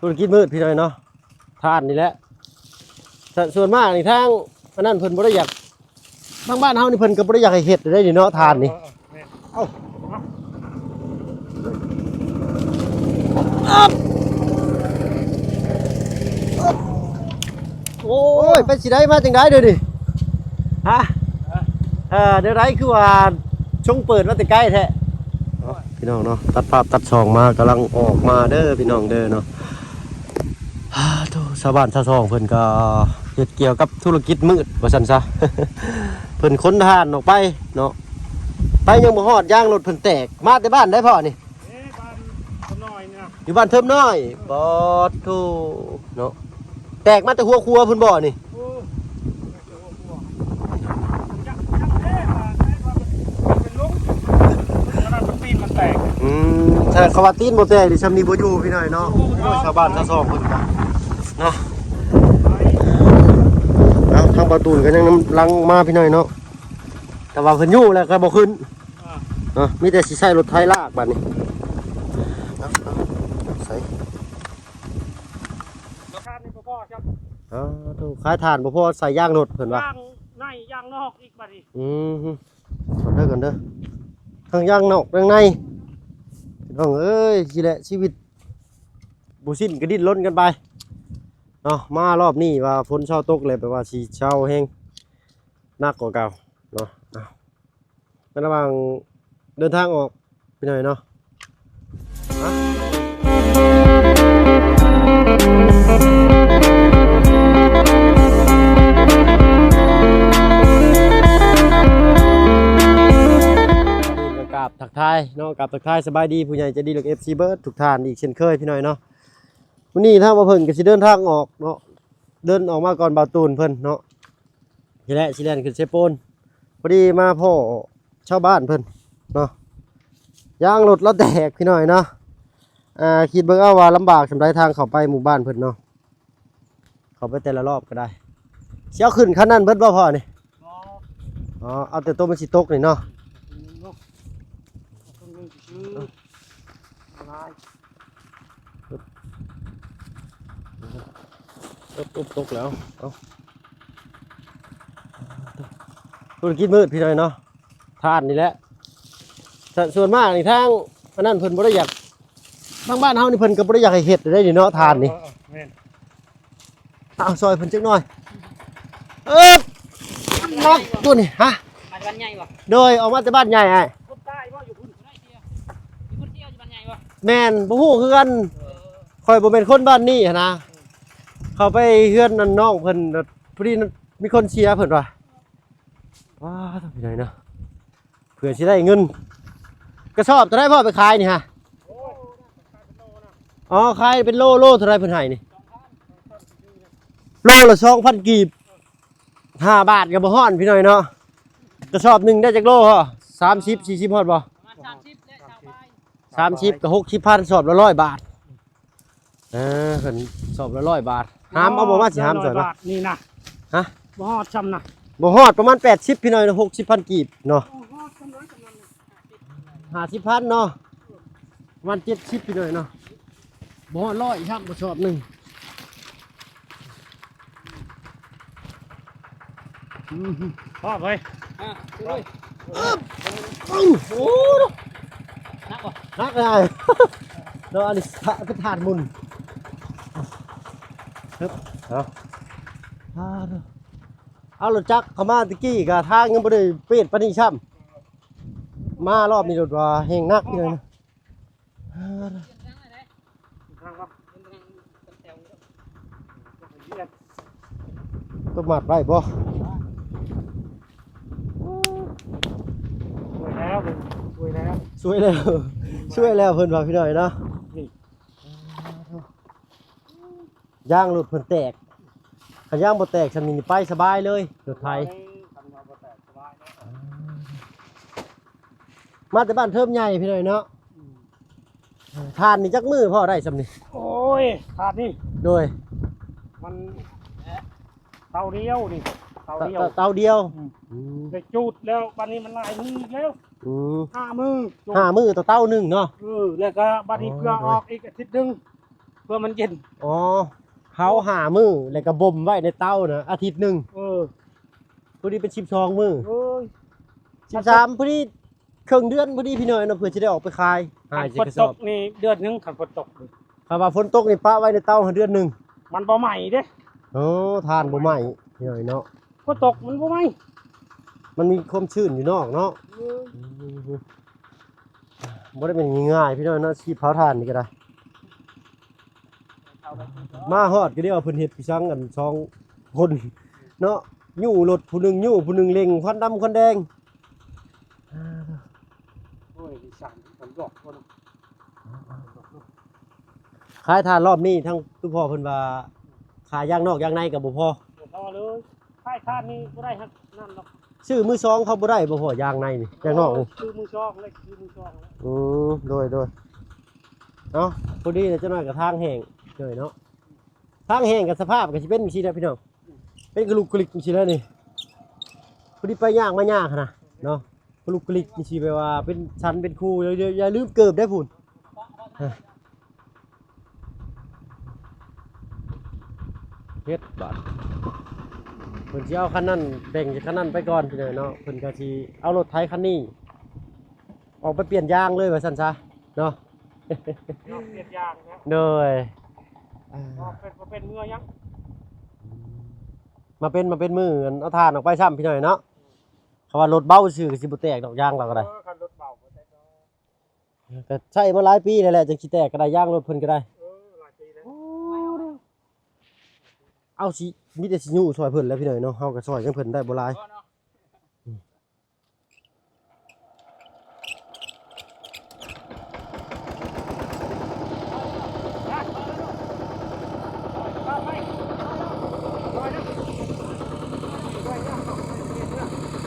ธุรกิจมืดพี่น้อยเนาะทานนี่แหละส่วนมากนี่ทางอันนั้นเพิ่นบ่ได้อยากทางบ้านเฮานี่เพิ่นก็บ่ได้อยากให้เฮ็ดได้นี่เนาะทานนี่เอ้าโอ้ยไปสิได้มาจังได๋เด้อนี่ฮะเดี๋ยวไรคือว่าช่องเปิดมาแต่ใกล้แท้พี่น้องเนาะตัดภาพตัดช่องมากำลังออกมาเด้อพี่น้องเด้อเนาะชาวบ้านชาวช่องเพิ่นก็เฮ็ดเกี่ยวกับธุรกิจมืดว่าซั่นซะ เพิ่นค้นทานออกไปเนาะไปยังบ่ฮอดย่างรถเพิ่นแตกมาแต่บ้านได้พ่อนี่บ้านเทิมน้อยนี่นะอยู่บ้านเทิมน้อยบ่ทูเนาะแตกมาแต่หัวครัวเพิ่นบ่นี่ถ้าเขาว่าตีนบ่แตกดิซ้ำนี่บ่อยู่พี่น้อยเนาะชาวบ้านชาวช่องเพิ่นก็เนาะเอาทางประตูก็ยังลังมาพี่น้อยเนาะแต่ว่าเพิ่นอยู่แล้วก็บ่ขึ้นมีแต่สิใช้รถไถลากบัดนี้ใส่ทานนี่บ่พอครับถูกขายทานบ่พอใส่ย่างรถเพิ่นว่าย่างในย่างนอกอีกบัดนี้ก่อนเด้อทั้งย่างนอกย่างในน้องเอ้ยสิแหละชีวิตบ่สิ้นก็ดิ้นรนกันไปเนาะมารอบนี้ว่าฝนเช้าตกเลยแปลว่าสิเช้าแห้งหนักกว่าเก่าเนาะในระหว่างเดินทางออกไปหน่อยเนาะกับทักทายเนาะกับทักทายสบายดีผู้ใหญ่จะดีหลัก FC เบิร์ดทุกท่านอีกเช่นเคยพี่หน่อยเนาะวันนี้ถ้ามาเพิ่นก็สิเดินทางออกเนาะเดินออกมาก่อนบ่าวตูนเพิ่นเนาะทีแรกสิแล่นขึ้นเซโปนพอดีมาพ่อชาวบ้านเพิ่นเนาะยางรถแล้วแตกพี่หน่อยเนาะคิดเบิ่งเอาว่าลำบากสำหรับทางเข้าไปหมู่บ้านเพิ่นเนาะเข้าไปแต่ละรอบก็ได้เสียวขึ้นคันนั้นเบิดบ่พ่อนี่เอาแต่ตัวมันสิตกนี่เนาะตกแล้วธุรกิจมืดพี่น้อยเนาะทานนี่แหละส่วนมากนี่ทางอันนั้นเพิ่นบ่ได้อยากทางบ้านเฮานี่เพิ่นก็บ่ได้อยากให้เฮ็ดได้นี่เนาะทานนี่เอาซอยเพิ่นจักหน่อยน็อกตัวนี่ฮะมาบ้านใหญ่บ่โดยออกมาแต่บ้านใหญ่ไอ้คนใต้บ่อยู่พุ่นได้เที่ยวอยู่พุ่นเที่ยวอยู่บ้านใหญ่บ่แม่นบ่ฮู้คือกันข่อยบ่เป็นคนบ้านนี้นะเขาไปเฮือนนั่นน้องเพิ่นพอดีมีคนเชียร์เพิ่นว่าต้องไปไหนเนาะเผื่อสิได้เงินกระสอบเท่าไรพ่อไปขายนี่ฮะขายเป็นโลเท่าไรเพิ่นให้นี่โลละ 2,000 กีบ5 บาทก็บ่ฮ้อนพี่น้อยเนาะกระสอบนึงได้จักโลเหรอ30 40ฮอดบ่30กับ60,000สอบละ100 บาทเพิ่นสอบละ100 บาทหามเอาบ่มาสิหามสวยป่ะนี่นะฮะบ่ฮอดซ้ำนะบ่ฮอดประมาณ80พี่น้อยนะ60,000 กีบเนาะ50,000เนาะประมาณ70พี่น้อยเนาะบ่ฮอด100ครับบ่ชอบนึงพอไปโอ้โหนักบ่นักเลยเนาะอันนี้เป็นถาดมุนเอารถจักรเข้ามาตะกี้กับทางยังไม่ได้เปิดปานนี้ช่ำมารอบนี้รถว่าแห้งนักเลยนะต้องมัดไว้บ่สวยแล้วเพิ่นว่าพี่หน่อยเนาะย่างรถเพิ่นแตกขย่างบ่แตกฉันนี่ไปสบายเลยรถไทยมาแต่บ้านเทิมใหญ่พี่หน่อยเนาะทานนี่จักมือพ่อได้สำนี่โอ้ยทานนี่โดยมันเตาเดียวนี่เตาเดียวได้จูดแล้วบัดนี้มันหลายมือแล้ว5 มือเตาหนึ่งเนาะแล้วก็บัดนี้เพื่อออกอีกอาทิตย์นึง เพื่อมันเย็นอ๋อเผาหามือแล้วก็บ่มไว้ในเตานะอาทิตย์หนึงพอดีเป็น12มื้อ13พอดีครึ่งเดือนพอดีพี่น้อยเนาะเพื่อจะได้ออกไปขายหา ฝนตกนี่เดือนนึงขันฝนตกคำว่าฝนตกนี่ปะไว้ในเตาเดือนหนึงมันบ่ใหม่เด้โอ้ทานบ่ไหม้พี่น้อยเนาะฝนตกมันบ่ใหม่มันมีความชื้นอยู่นอกเนาะบ่ได้เป็นง่ายๆพี่น้อยเนาะชีพเผาถ่านนี่ก็ได้มาฮอดก็ได้เอาเพิ่นเฮ็ดพี่ช่างกัน2คนเนาะยู่รถผู้หนึงยู่ผู้หนึงเล็งควันดำควันแดงโอ้ยดิฉันมันบอกคนขายทานรอบนี้ทั้งทุกพ่อเพิ่นว่าขายย่างนอกย่างในก็บ่พอเลยขายทานนี่บ่ได้ครับนั่นหรอกซื้อมือสองเขาบ่ได้บ่พอย่างในนี่ย่างนอกนี่ซื้อมือสองเลยซื้อมือสองโดยเนาะพอดีเดี๋ยวจะน้อยกับทางแห้งเลยเนาะทางแห้งกับสภาพก็สิเป็นจังซี่แหละพี่น้องเป็นกระลุกกระลิกจังซี่แล้วนี่พอดีไปย่างมาย่างนะเนาะกระลุกกระลิกจังซี่แปลว่าเป็นชั้นเป็นคู่อย่าลืมเกิบได้พุ่นเฮ็ดบาดเพิ่นสิเอาคันนั้นแบ่งจากคันนั้นไปก่อนพี่น้องเนาะเพิ่นก็สิเอารถไถคันนี้ออกไปเปลี่ยนยางเลยว่าซั่นซะเนาะเปลี่ยนยางนะโดยเป็นเมื่อยังมาเป็นมือเอาทานออกไปซ้ำพี่หน่อยเนาะเขาว่ารถเบาซื่อก็สิบ่แตกดอกยางเราก็ได้รถเบาก็ใช้มาหลายปีแล้วแหละจังสิแตกก็ได้ยางรถเพิ่นก็ได้หลายปีแล้วเอาสิมีแต่สิยู่ซอยเพิ่นแล้วพี่หน่อยเนาะเฮาก็ซอยจังเพิ่นได้บ่หลาย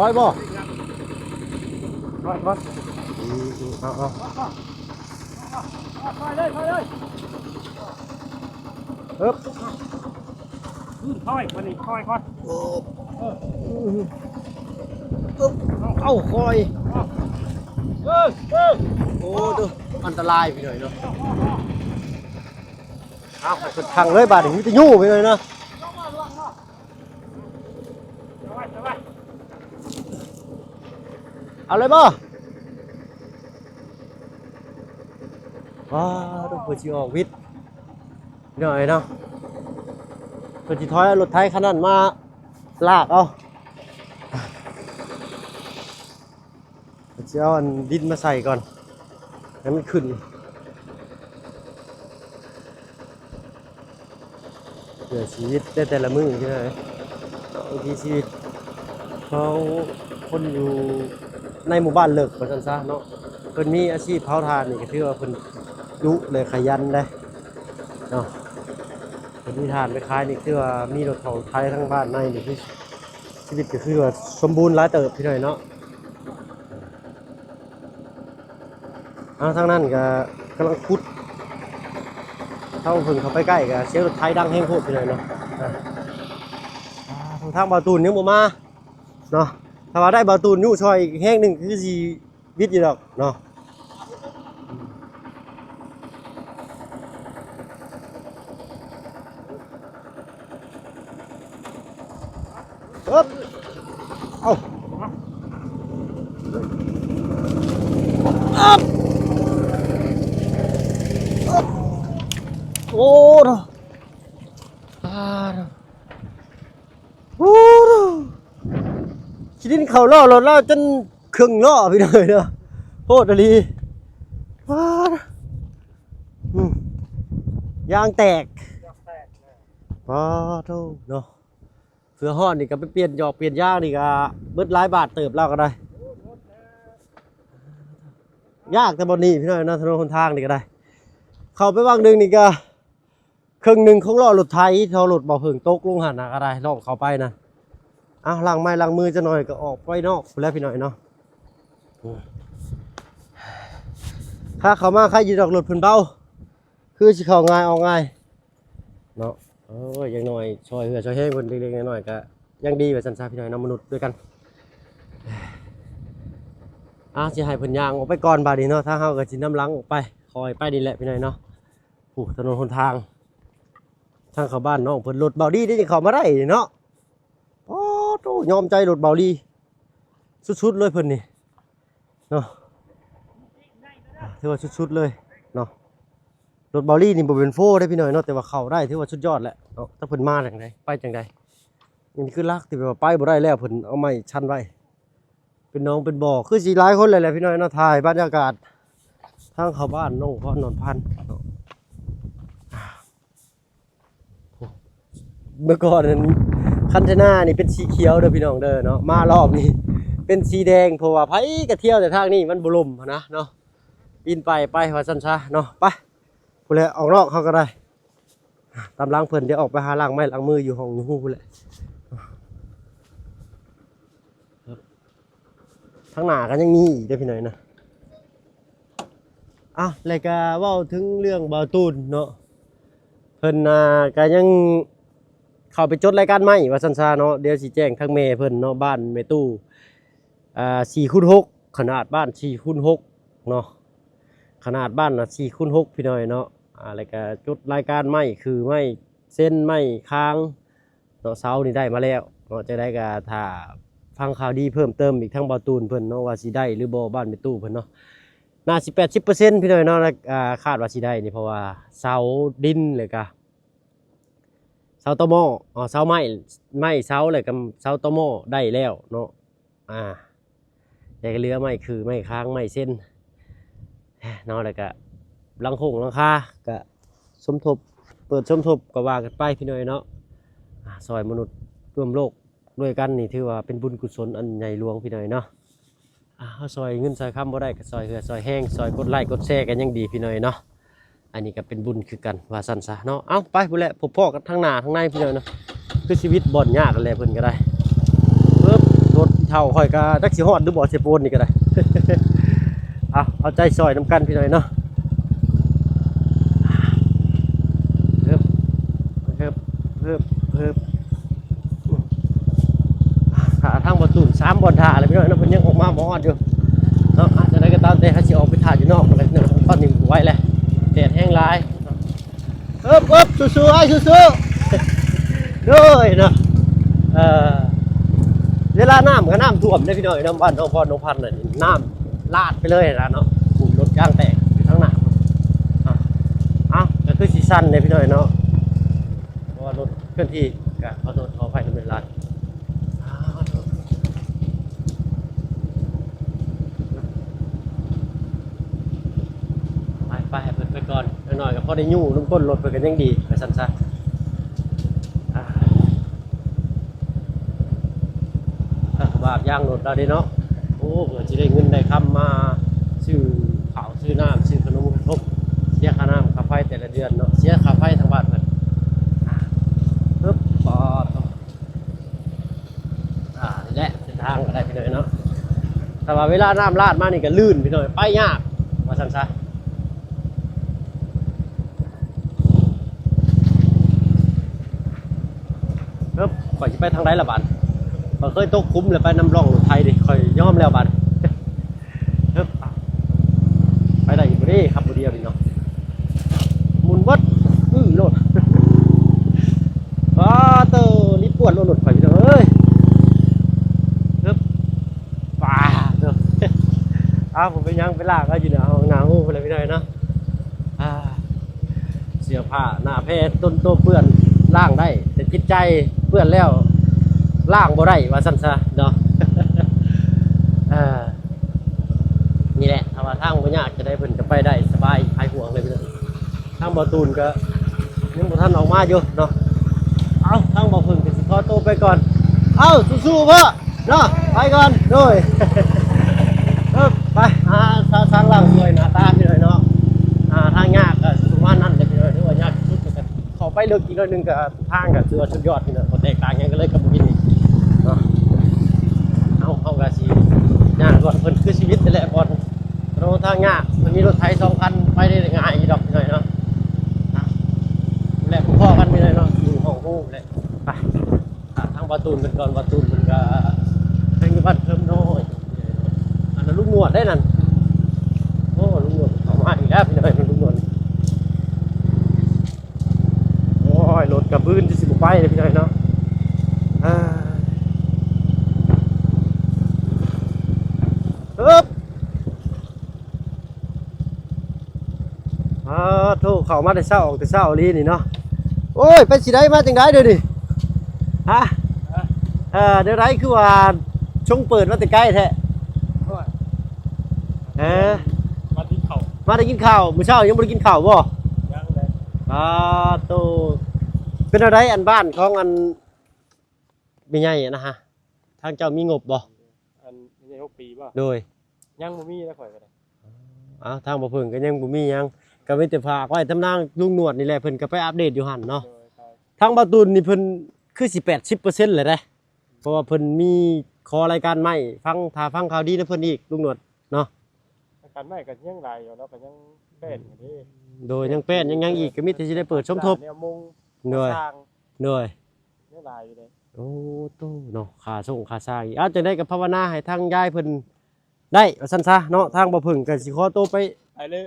ร้อยบ่ร้อยเอาไปเลยปึ๊บค่อยวันนี้ค่อยเอาคอยโอ้ดูอันตรายไปหน่อยเนาะเอาไปทางเลยบาดนี้จะยู่ไปเลยเนาะเอาเลยบ่ว้าวดูเพื่อชีออกวิทย์หน่อยเนาะเพื่อชีถอยรถไถขนาดมาลากเอาเพื่อชีเอาอันดินมาใส่ก่อนให้มันขึ้นเพื่อชีวิตได้แต่ละมื้อใช่ไหมบางทีชีวิตเขาคนอยู่ในหมู่บ้านเลิกว่าซั่นซะเนาะเพิ่นมีอาชีพเผาถ่านนี่ก็ถือว่าเพิ่นดุเลยขยันได้เนาะเพิ่นมีถ่านไปขายนี่คือว่ามีรถของไทยทั้งบ้านในนี่คือชีวิตก็คือว่าสมบูรณ์หลายเติบพี่น้อยเนาะทางนั้นก็กำลังขุดเข้าเพิ่นเข้าไปใกล้ก็เสียงรถไถดังแฮงโพดพี่น้อยเนาะทางบ่าวตูนยังบ่มาเนาะถ้าว่าได้บาตูนยู่ซอยอีกแห้งหนึ่งคือสิวิทย์อยู่ดอกเนาะเอาโอ้โหคิดดินเขาล่อรถแล้วจนครึ่งล่อพี่เลยเนาะโคตรดีว้ายางแตกว้าโธ่เนาะเสือห่อนนี่ก็ไปเปลี่ยนหยอกเปลี่ยนยางนี่ก็เบิดหลายบาทเติบแล้วก็ได้ยากแต่บนนี้พี่น้อยนะถนนคนทางนี่ก็ได้เข้าไปวางหนึ่งนี่ก็ครึ่งหนึ่งของล้อรถไถเขารถเบาเพิ่งตกลงหันนะก็ได้รอบเข้าไปนะล้างไม้ล้างมือจะหน่อยก็ออกไปนอกแล้วพี่หน่อยเนาะถ้าเขามาใครยืนดอกรถเพิ่นเบาคือสิเขาง่ายออกง่ายเนาะอย่างหน่อยช่วยเหือช่วยแห้งคนเล็กๆน้อยๆก็ยังดีแบบสันซาพี่หน่อยน้ำมนุษย์ด้วยกันสิให้เพิ่นย่างออกไปก่อนบาดนี้เนาะถ้าเฮาก็สิน้ำลังออกไปคอยไปนี่แหละพี่หน่อยเนาะ โอ้ถนนหนทางทางเข้าบ้านน้องเพิ่นรถเบาดีได้ยังเข้ามาได้เนาะโอ้โตยอมใจรถเบาดีสุดๆเลยเพิ่นนี่เนาะถือว่าสุดๆเลยเนาะรถเบาลี่นี่บ่เป็นโฟได้พี่น้อยเนาะแต่ว่าเข้าได้ถือว่าสุดยอดแหละเนาะถ้าเพิ่นมาจังไดไปจังไดนี่คือลักที่ว่าไปบ่ได้แล้วเพิ่นเอาไม้ชันไว้เป็นน้องเป็นบ่อคือสิหลายคนเลยแหละพี่น้อยเนาะถ่ายบรรยากาศทางเข้าบ้านน้องพ่อนนพันธุ์เนาะเมื่อก่อนนั้นคันธนานี่เป็นสีเขียวเด้อพี่น้องเด้อเนาะมารอบนี้เป็นสีแดงเพราะว่าไผก็เที่ยวแต่ทางนี้มันบ่ล่มนะเนาะปีนไปว่าซั่นซะเนาะไปพุ่นแหละออกนอกเขาก็ได้ตามล้างเพิ่นเดี๋ยวออกไปหาล้างไม้ล้างมืออยู่ห้องอยู่ฮู้พุ่นแหละทางหน้าก็ยังมีอีกเด้อพี่น้อยนะแล้วก็เว้าถึงเรื่องบ่าวตูนเนาะเพิ่นก็ยังเข้าไปจดรายการใหม่ว่าซั่นซะเนาะเดี๋ยวสิแจ้งทางแม่เพิ่นเนาะบ้านแม่ตู้4x6 ขนาดบ้าน4x6เนาะขนาดบ้านน่ะ4x6พี่น้อยเนาะแล้วก็จดรายการใหม่คือไม้เส้นไม้ค้างเนาะเสานี่ได้มาแล้วเนาะจะได้ก็ถ้าฟังข่าวดีเพิ่มเติมอีกทั้งบ่าวตูนเพิ่นเนาะว่าสิได้หรือบ่บ้านแม่ตู้เพิ่นเนาะน่าสิ 80% พี่น้อยเนาะคาดว่าสิได้นี่เพราะว่าเสาดินเลยก็เสาตอหม้อเสาไม้เสาเลยกับเสาตอหม้อได้แล้วเนาะแต่ก็เหลือไม้คือไม้ค้างไม้เส้นเนาะแล้วก็หลังคาก็สมทบเปิดสมทบก็ว่ากันไปพี่น้อยเนาะซอยมนุษย์ร่วมโลกด้วยกันนี่ถือว่าเป็นบุญกุศลอันใหญ่หลวงพี่น้อยเนาะเฮาซอยเงินซอยคำบ่ได้ก็ซอยเหือซอยแห้งซอยกดไลค์กดแชร์กันยังดีพี่น้อยเนาะอันนี้ก็เป็นบุญคือกันว่าซั่นซะเนาะเอาไปพุ่นแหละพบพ่อกันทางหน้าทางในพี่น้อยเนาะคือชีวิตบ่อนยากกันแหละเพิ่นก็ได้ปึ๊บรถเท่าค่อยก็จักสิฮอดหรือบ่สิโปนนี่ก็ได้ เอาใจซอยน้ำกันพี่น้อยเนาะเพิ่มขาทางประตู3บ่อนท่าอะไรพี่น้อยเนาะเพิ่นยังออกมาบ่ฮอดอยู่เนาะจะได้ก็ตามแต่เขาสิออกไปท่าอยู่นอกอะไรเนาะตอนนี้ไว้แล้วแดดแห้งหลายสู้ๆไอ้สู้ๆด้วยเนาะเวลาน้ำก็น้ำท่วมได้พี่น้อยน้ำบ้านน้องพรน้องพันธุ์น่ะน้ำลาดไปเลยนะเนาะฝุ่นรถยางแตกทั้งหน้าก็คือซีซั่นเนี่ยพี่น้อยเนาะเพราะว่ารถเคลื่อนที่ก็ขอโทษขออภัยในเวลาไปเปิดไปก่อนหน่อยก็พอได้ยู่นุ่มก้นรถไปกันยังดีไปสั้นซะบาปย่างรถเราได้เนาะโอ้เผื่อจะได้เงินได้คำมาซื้อข้าวซื้อน้ำซื้อขนมครบเสียค่าน้ำค่าไฟแต่ละเดือนเนาะเสียค่าไฟทางบ้านเพิ่นปึ๊บปอดนี่แหละเส้นทางก็ได้พี่น้อยเนาะแต่ว่าเวลาน้ำลาดมานี่ก็ลื่นพี่น้อยไปยากว่าสั้นซะข่อยจะไปทางไหนละบาดข่อยเคยตกคุ้มเลยไปนำร่องไทยดิข่อยยอมแล้วบาดไปได้อีกบ่ได้ครับบ่เดียวนี่เนาะหมุนวัดโลดว้าเตอนี่ปวดโลดข่อยพี่น้องเอ้ยป่าเด้อผมไปยังไปลากก็อยู่ในห้องน้ำไปเลยพี่น้อยเนาะเสื้อผ้าหน้าแพรต้นโตเปื้อนล่างได้แต่จิตใจเปื้อนแล้วล่างบ่ได้ว่าซั่นซะเนาะนี่แหละถ้าว่าทางบ่ยากจะได้เพิ่นจะไปได้สบายหายห่วงเลยพี่น้องทางบ่ตูนก็ยังบ่ทันออกมาอยู่เนาะทางบ่เพิ่นก็สิขอตัวไปก่อนสู้ๆพ่อเนาะไปก่อนโดยไปทางล่างสวยหน้าตาพี่น้อยเนาะทางยากก็ประมาณนั้นเลยพี่น้อยถือว่ายากสุดเหมือนกันเข้าไปลึกอีกนึงก็ทางก็ถือว่าสุดยอดพี่น้อยบ่แตกต่างหยังกันเลยกับพี่นี่เนาะเอาก็สิย่างก่อนเพิ่นคือชีวิตนี่แหละก่อนรถทางยากมันมีรถไถ2คันไปได้ง่ายอีดอกพี่น้อยเนาะแหละพ่อกันพี่น้อยเนาะอยู่ห้องฮู้แหละไปทางประตูนเป็นก่อนประตูนเพิ่นก็ทางบ้านเพิ่มน้อยอันนั้นลูกหนวดได้นั่นโอ้ลุงหนวดเข้ามาอีกแล้วพี่น้อยลุงหนวด รถกับพื้นที่สิบไปเลยพี่น้อยเนาะปึ๊บโทษเข้ามาแต่เช้าออกแต่เช้าลีนี่เนาะโอ้ยไปสิได้มาจังไดเด้อดิฮะเดี๋ยวไรคือว่าชงเปิดมาแต่ใกล้แท้มาที่เขา มาได้กินข้าวมื้อเช้ายังบ่ได้กินข้าวบ่ ยังเลย โตเป็นอะไรอันบ้านของอันมีใหญ่นะฮะทางเจ้ามีงบบ่ อันนี้6 ปีป่ะ โดย ยังบ่มีแล้วข่อยก็ได้ ทางบ่เพิ่นก็ยังบ่มีหยังก็มีแต่ฝากไว้ตำนางลุงหนวดนี่แหละเพิ่นก็ไปอัปเดตอยู่หั่นเนาะ โดยไป ทางบ่าวตูนนี่เพิ่นคือสิ 80% เลยเด้เพราะว่าเพิ่นมีขอรายการใหม่ฟังข่าวดีนะเพิ่นอีกลุงหนวดเนาะ อาการไม่ก็ยังหลายอยู่เนาะก็ยังเป็นอยู่นี่ โดยยังเป็นยังอีกก็มีแต่สิได้เปิดสมทบ เนี่ยมุง โดย สร้าง โดย ยังหลายอยู่เลย โอ้ตู้เนาะค่าส่งค่าสร้างอีกจังได๋ก็ภาวนาให้ทางยายเพิ่นได้ว่าซั่นซะเนาะทางบ่เพิ่งก็สิขอตัวไป ไอ้เลย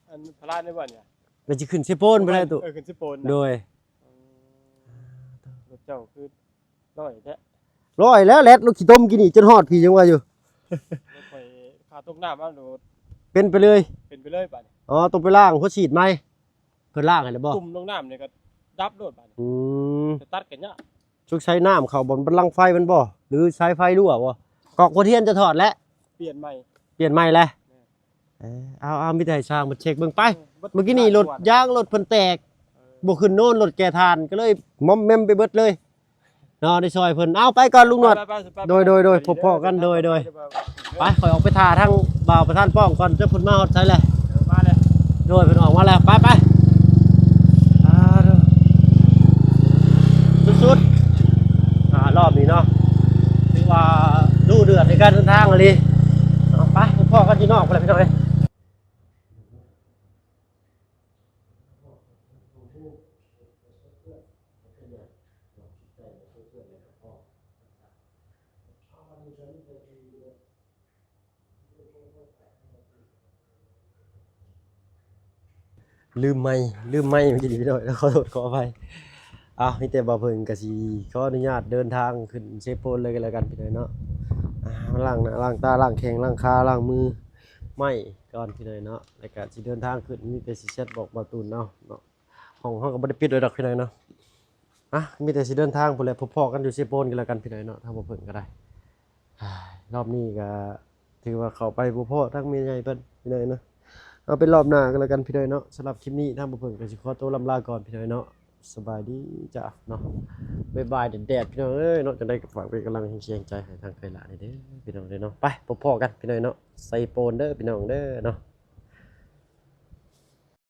อันพลาดได้บ่เนี่ย ก็สิขึ้นสิโปนไปได้ตุ ขึ้นสิโปน โดย รถเจ้าคือน้อยแท้ ร้อยแล้วแลดลูกขี้ต้มกินนี่จนฮอดพี่ยังว่าอยู่ รถไฟค่าตกน้ำมันโดด เป็นไปเลย เป็นไปเลยบัดนี้ ต้องไปล้างหัวฉีดไหมเพิ่นล้างให้แล้วบ่ ตุ่มลงน้ำเนี่ยก็ดับโดดบัดนี้ อืม จะตัดกันเนี่ย ชุกใช้น้ำเข้าบนบันลังก์ไฟมันบ่หรือใช้ไฟรั่วบ่กอกหัวเทียนจะถอดแล้ว เปลี่ยนใหม่ เปลี่ยนใหม่แล้วเอามีแต่ให้ช่างมาเช็คเบิ่งไปเมื่อกี้นี่รถยางรถเพิ่นแตกบ่ขึ้นโน่นรถแก่ทานก็เลยมอมแมมไปเบิดเลยเนาะได้ซอยเพิ่นเอาไปก่อนลุงหนวด โดยพบพ่อกันโดยไปข่อยออกไปท่าทางบ่าวประธานป้องก่อนเจ้าเพิ่นมาฮอดใช้แหละ มาเลย โดยเพิ่นออกมาแล้วไปสุดๆรอบนี้เนาะถือว่าดูเดือดในการเดินทางเลยไปพบพ่อกันที่นอกไปเลยพี่น้องเอ้ยลืมไม่เมื่อกี้นี้พี่น้องแล้วขอโทษขออภัยนี่แต่บ่าวเพิ่นก็สิขออนุญาตเดินทางขึ้นเซโปนเลยกันแล้วกันพี่น้องเนาะล้างหน้าล้างตาล้างแข้งล้างขาล้างมือไม่ก่อนพี่น้องเนาะแล้วก็สิเดินทางขึ้นมีแต่สิแชทบอกบ่าวตูนเนาะห้องเฮาก็บ่ได้ปิดไว้ดอกพี่น้องเนาะมีแต่สิเดินทางพุ่นแหละพบพ่อกันอยู่เซโปนกันแล้วกันพี่น้องเนาะทางบ่าวเพิ่นก็ได้รอบนี้ก็ถือว่าเข้าไปบ่พอทั้งเมียใหญ่เพิ่นพี่น้องเนาะเอาเป็นรอบหน้ากันแล้วกันพี่น้อยเนาะสำหรับคลิปนี้ทางบ่เพิ่งก็สิขอตัวลำลาก่อนพี่น้อยเนาะสบายดีจ้ะเนาะบ๊ายบายแดดๆพี่น้องเอ้ยเนาะจังได๋ก็ฝากเป็นกำลังเชียร์ใจให้ทางไคล่ะนี่เด้อพี่น้องเด้อเนาะไปพบกันพี่น้อยเนาะใส่โปนเด้อพี่น้องเด้อเนาะ